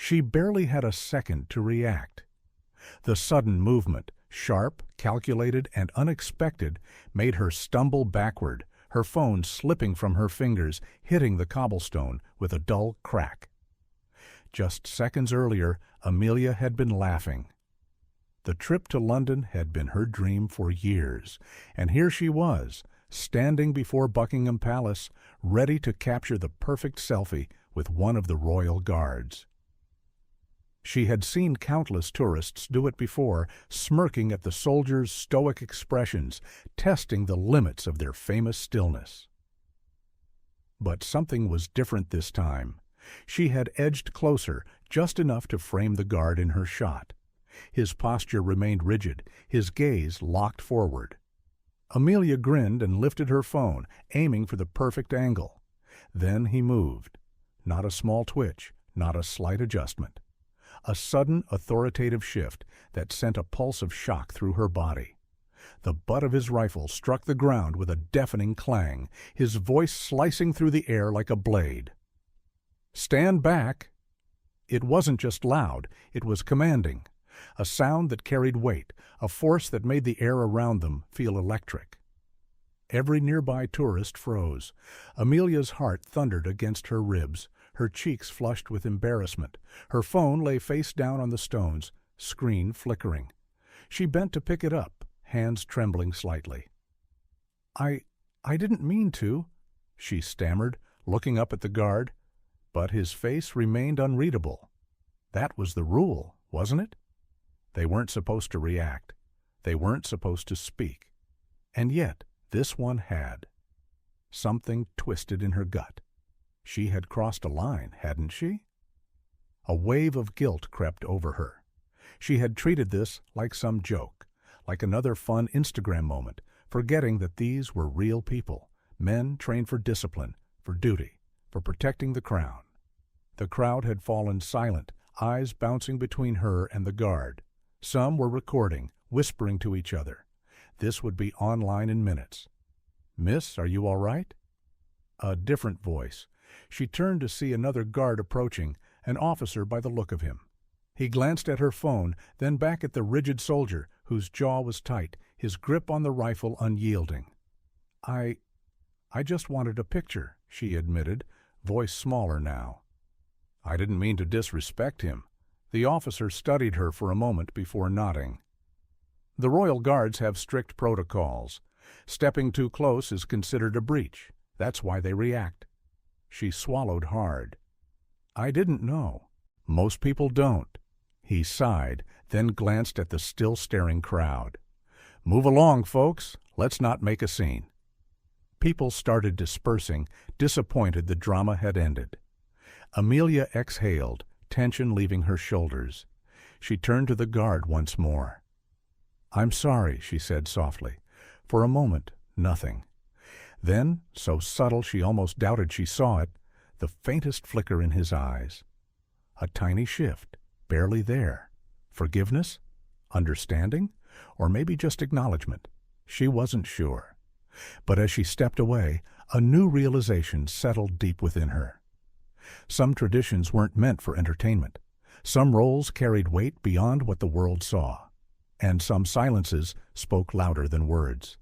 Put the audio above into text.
She barely had a second to react. The sudden movement, sharp, calculated, and unexpected, made her stumble backward, her phone slipping from her fingers, hitting the cobblestone with a dull crack. Just seconds earlier, Amelia had been laughing. The trip to London had been her dream for years, and here she was, standing before Buckingham Palace, ready to capture the perfect selfie with one of the royal guards. She had seen countless tourists do it before, smirking at the soldiers' stoic expressions, testing the limits of their famous stillness. But something was different this time. She had edged closer, just enough to frame the guard in her shot. His posture remained rigid, his gaze locked forward. Amelia grinned and lifted her phone, aiming for the perfect angle. Then he moved. Not a small twitch, not a slight adjustment. A sudden, authoritative shift that sent a pulse of shock through her body. The butt of his rifle struck the ground with a deafening clang, his voice slicing through the air like a blade. "Stand back!" It wasn't just loud, it was commanding. A sound that carried weight, a force that made the air around them feel electric. Every nearby tourist froze. Amelia's heart thundered against her ribs, her cheeks flushed with embarrassment. Her phone lay face down on the stones, screen flickering. She bent to pick it up, hands trembling slightly. I didn't mean to," she stammered, looking up at the guard. But his face remained unreadable. That was the rule, wasn't it? They weren't supposed to react. They weren't supposed to speak. And yet, this one had. Something twisted in her gut. She had crossed a line, hadn't she? A wave of guilt crept over her. She had treated this like some joke, like another fun Instagram moment, forgetting that these were real people, men trained for discipline, for duty, for protecting the crown. The crowd had fallen silent, eyes bouncing between her and the guard. Some were recording, whispering to each other. This would be online in minutes. "Miss, are you all right?" A different voice. She turned to see another guard approaching, an officer by the look of him. He glanced at her phone, then back at the rigid soldier, whose jaw was tight, his grip on the rifle unyielding. I just wanted a picture," she admitted, voice smaller now. "I didn't mean to disrespect him." The officer studied her for a moment before nodding. "The Royal Guards have strict protocols. Stepping too close is considered a breach. That's why they react." She swallowed hard. "I didn't know. Most people don't." He sighed, then glanced at the still staring crowd. "Move along, folks. Let's not make a scene." People started dispersing, disappointed the drama had ended. Amelia exhaled, tension leaving her shoulders. She turned to the guard once more. "I'm sorry," she said softly. For a moment, nothing. Then, so subtle she almost doubted she saw it, the faintest flicker in his eyes. A tiny shift, barely there. Forgiveness? Understanding? Or maybe just acknowledgement? She wasn't sure. But as she stepped away, a new realization settled deep within her. Some traditions weren't meant for entertainment. Some roles carried weight beyond what the world saw. And some silences spoke louder than words.